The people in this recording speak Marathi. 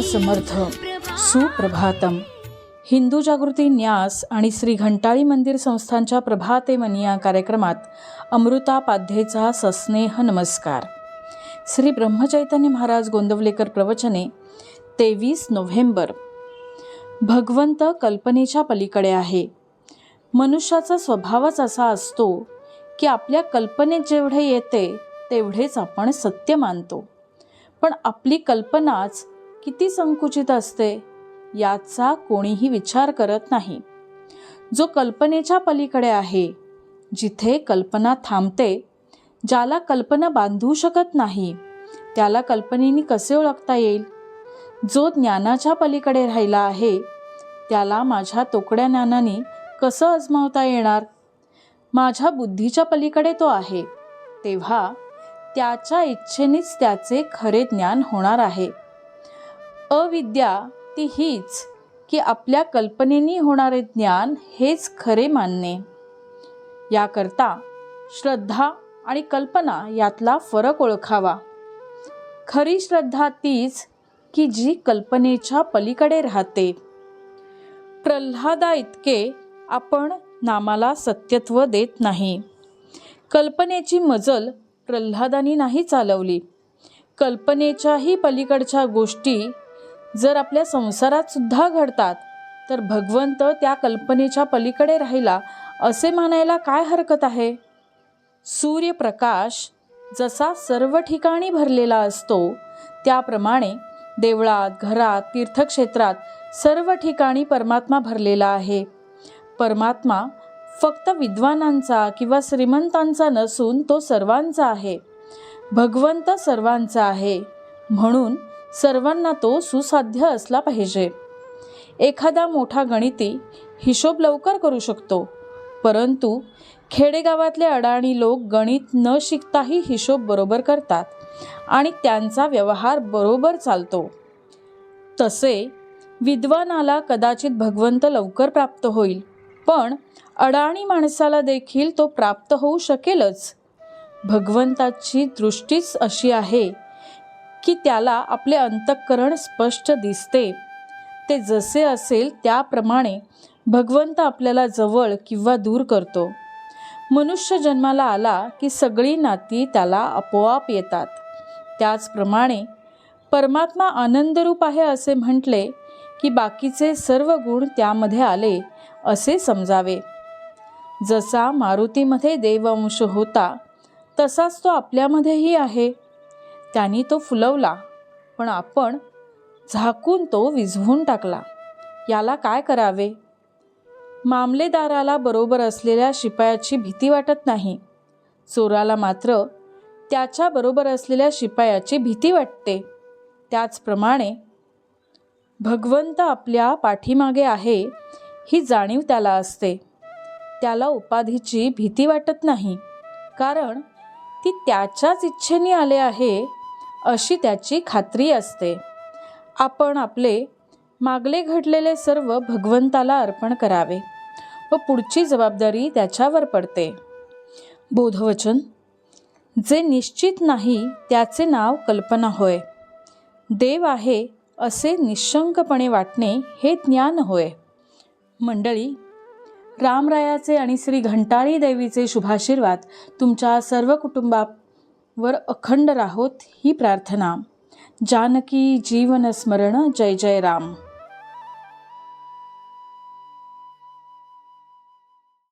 समर्थ सुप्रभातम. हिंदू जागृती न्यास आणि श्री घंटाळी मंदिर संस्थांच्या प्रभाते मनी या कार्यक्रमात अमृतापाध्येचा सस्नेह नमस्कार. श्री ब्रह्मचैतन्य महाराज गोंदवलेकर प्रवचने 23 नोव्हेंबर. भगवंत कल्पनेच्या पलीकडे आहे. मनुष्याचा स्वभावच असा असतो की आपल्या कल्पनेत जेवढे येते तेवढेच आपण सत्य मानतो. पण आपली कल्पनाच किती संकुचित असते याचा कोणीही विचार करत नाही. जो कल्पनेच्या पलीकडे आहे, जिथे कल्पना थांबते, ज्याला कल्पना बांधू शकत नाही, त्याला कल्पनेने कसे ओळखता येईल? जो ज्ञानाच्या पलीकडे राहिला आहे, त्याला माझ्या तोकड्या ज्ञानाने कसं अजमावता येणार? माझ्या बुद्धीच्या पलीकडे तो आहे, तेव्हा त्याच्या इच्छेनेच त्याचे खरे ज्ञान होणार आहे. अविद्या ती हीच की आपल्या कल्पनेने होणारे ज्ञान हेच खरे मानणे. याकरता श्रद्धा आणि कल्पना यातला फरक ओळखावा. खरी श्रद्धा तीच की जी कल्पनेच्या पलीकडे राहते. प्रल्हादा इतके आपण नामाला सत्यत्व देत नाही. कल्पनेची मजल प्रल्हादानी नाही चालवली. कल्पनेच्याही पलीकडच्या गोष्टी जर आपल्या संसारात सुद्धा घडतात, तर भगवंत त्या कल्पनेच्या पलीकडे राहिला असे मानायला काय हरकत आहे? सूर्यप्रकाश जसा सर्व ठिकाणी भरलेला असतो, त्याप्रमाणे देवळात, घरात, तीर्थक्षेत्रात सर्व ठिकाणी परमात्मा भरलेला आहे. परमात्मा फक्त विद्वानांचा किंवा श्रीमंतांचा नसून तो सर्वांचा आहे. भगवंत सर्वांचा आहे, म्हणून सर्वांना तो सुसाध्य असला पाहिजे. एखादा मोठा गणिती हिशोब लवकर करू शकतो, परंतु खेडेगावातले अडाणी लोक गणित न शिकताही हिशोब बरोबर करतात आणि त्यांचा व्यवहार बरोबर चालतो. तसे विद्वानाला कदाचित भगवंत लवकर प्राप्त होईल, पण अडाणी माणसाला देखील तो प्राप्त होऊ शकेलच. भगवंताची दृष्टीच अशी आहे की त्याला आपले अंतःकरण स्पष्ट दिसते. ते जसे असेल त्याप्रमाणे भगवंत आपल्याला जवळ किंवा दूर करतो. मनुष्य जन्माला आला की सगळी नाती त्याला आपोआप येतात. त्याचप्रमाणे परमात्मा आनंदरूप आहे असे म्हटले की बाकीचे सर्व गुण त्यामध्ये आले असे समजावे. जसा मारुतीमध्ये देवअंश होता, तसाच तो आपल्यामध्येही आहे. त्यांनी तो फुलवला, पण आपण झाकून तो विझवून टाकला. याला काय करावे? मामलेदाराला बरोबर असलेल्या शिपायाची भीती वाटत नाही, चोराला मात्र त्याच्या बरोबर असलेल्या शिपायाची भीती वाटते. त्याचप्रमाणे भगवंत आपल्या पाठीमागे आहे ही जाणीव त्याला असते. त्याला उपाधीची भीती वाटत नाही, कारण ती त्याच्याच इच्छेने आले आहे अशी त्याची खात्री असते. आपण आपले मागले घडलेले सर्व भगवंताला अर्पण करावे व पुढची जबाबदारी त्याच्यावर पडते. बोधवचन. जे निश्चित नाही त्याचे नाव कल्पना होय. देव आहे असे निशंकपणे वाटणे हे ज्ञान होय. मंडळी, रामरायाचे आणि श्री घंटाळी देवीचे शुभाशीर्वाद तुमच्या सर्व कुटुंबावर अखंड राहोत ही प्रार्थना. जानकी जीवन स्मरण. जय जय राम.